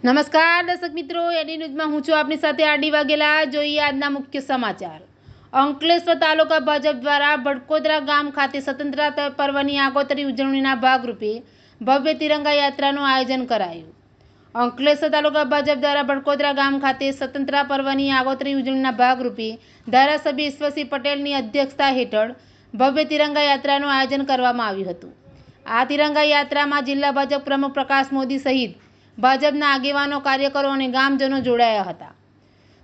નમસ્કાર દર્શક મિત્રો, એડી ન્યૂઝમાં હું છું આપની સાથે આરડી વાઘેલા। જોઈએ આજના મુખ્ય સમાચાર। અંકલેશ્વર તાલુકા ભાજપ દ્વારા ભડકોદરા ગામ ખાતે સ્વતંત્રતા પર્વની આગોતરી ઉજવણીના ભાગરૂપે ભવ્ય તિરંગા યાત્રાનું આયોજન કરાયું। અંકલેશ્વર તાલુકા ભાજપ દ્વારા ભડકોદરા ગામ ખાતે સ્વતંત્રતા પર્વની આગોતરી ઉજવણીના ભાગરૂપે ધારાસભ્ય ઈશ્વરસિંહ પટેલની અધ્યક્ષતા હેઠળ ભવ્ય તિરંગા યાત્રાનું આયોજન કરવામાં આવ્યું હતું। આ તિરંગા યાત્રામાં જિલ્લા ભાજપ પ્રમુખ પ્રકાશ મોદી સહિત ભાજપના આગેવાનો, કાર્યકરો અને ગામજનો જોડાયા હતા।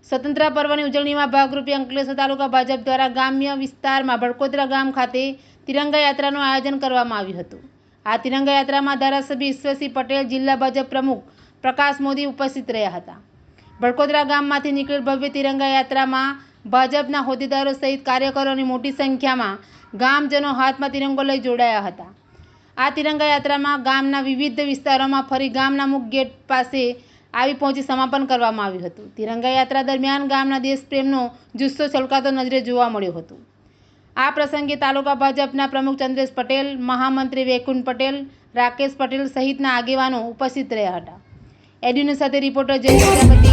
સ્વતંત્રતા પર્વની ઉજવણીમાં ભાગરૂપે અંકલેશ્વર તાલુકા ભાજપ દ્વારા ગ્રામ્ય વિસ્તારમાં ભડકોદરા ગામ ખાતે તિરંગા યાત્રાનું આયોજન કરવામાં આવ્યું હતું। આ તિરંગા યાત્રામાં ધારાસભ્ય ઈશ્વરસિંહ પટેલ, જિલ્લા ભાજપ પ્રમુખ પ્રકાશ મોદી ઉપસ્થિત રહ્યા હતા। ભડકોદરા ગામમાંથી નીકળેલ ભવ્ય તિરંગા યાત્રામાં ભાજપના હોદ્દેદારો સહિત કાર્યકરોની મોટી સંખ્યામાં ગામજનો હાથમાં તિરંગો લઈ જોડાયા હતા। આ તિરંગા યાત્રામાં ગામના વિવિધ વિસ્તારોમાં ફરી ગામના મુખ્ય ગેટ પાસે આવી પહોંચી સમાપન કરવામાં આવ્યું હતું। તિરંગા યાત્રા દરમિયાન ગામના દેશપ્રેમનો જુસ્સો છલકાતો નજરે જોવા મળ્યો હતો। આ પ્રસંગે તાલુકા ભાજપના પ્રમુખ ચંદ્રેશ પટેલ, મહામંત્રી વૈકુંઠ પટેલ, રાકેશ પટેલ સહિતના આગેવાનો ઉપસ્થિત રહ્યા હતા। એડીન્યૂઝ સાથે રિપોર્ટર જય પ્રજાપતિ।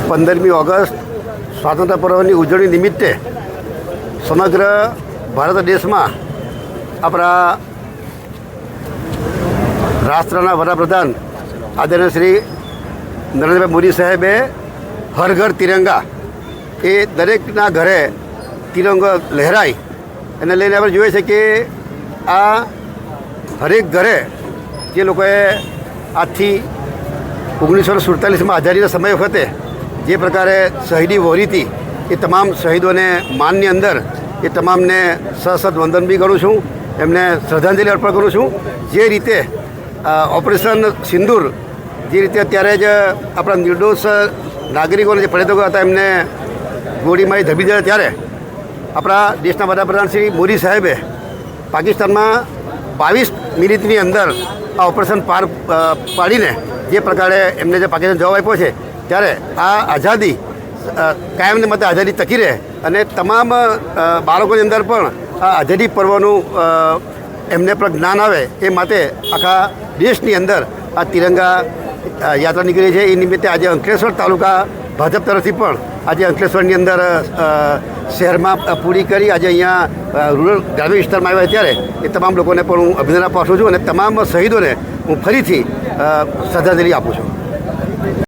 पंदरमी ऑगस्ट स्वातंत्र्य पर्वनी उजवणी निमित्ते समग्र भारत देश में अपना राष्ट्रना वडाप्रधान आदरणीय श्री नरेंद्र मोदी साहेबे हर घर तिरंगा ए दरेकना घरे तिरंगो लहराय एने लईने आपणे जोईए छे के आ हरेक घरे जे लोकोए आजथी 1947 में आज़ादीना समय वखते जे प्रकारे शहीदी वहोरी थी ए तमाम शहीदों ने माननी अंदर ए तमाम ने सशस्त्र वंदन भी करूँ छूँ, एमने श्रद्धांजलि अर्पण करूँ छूँ। जे रीते ऑपरेशन सिंदूर जे रीते अत्यारे ज अपना निर्दोष नागरिकों जे पड़ेतो हता एमने गोली मारी धबी दिया त्यारे अपना देशना वडाप्रधान श्री मोदी साहेबे पाकिस्तान में 22 मिनिटनी अंदर आ ऑपरेशन पार पाड़ीने जे प्रकारे एमने जे पाकिस्तान जवाब आप्यो छे त्यारे आ आज़ादी कायमने माटे आज़ादी टकी रहे अने तमाम बाळकोनी अंदर पण आ आज़ादी पर्वनुं एमने पर ज्ञान आवे ए माटे आखा देशनी अंदर आ तिरंगा यात्रा निकळी छे। ए निमित्ते आज अंकलेश्वर तालुका भाजप तरफथी पण आज अंकलेश्वरनी अंदर शहर में पूरी करी आज अहींया रूरल ग्रामीण विस्तार में आव्या त्यारे ए तमाम लोकोने पण हूँ अभिनंदन पाठवुं छुं अने तमाम शहीदों ने हूँ फरीथी श्रद्धांजलि आपूँ छुं।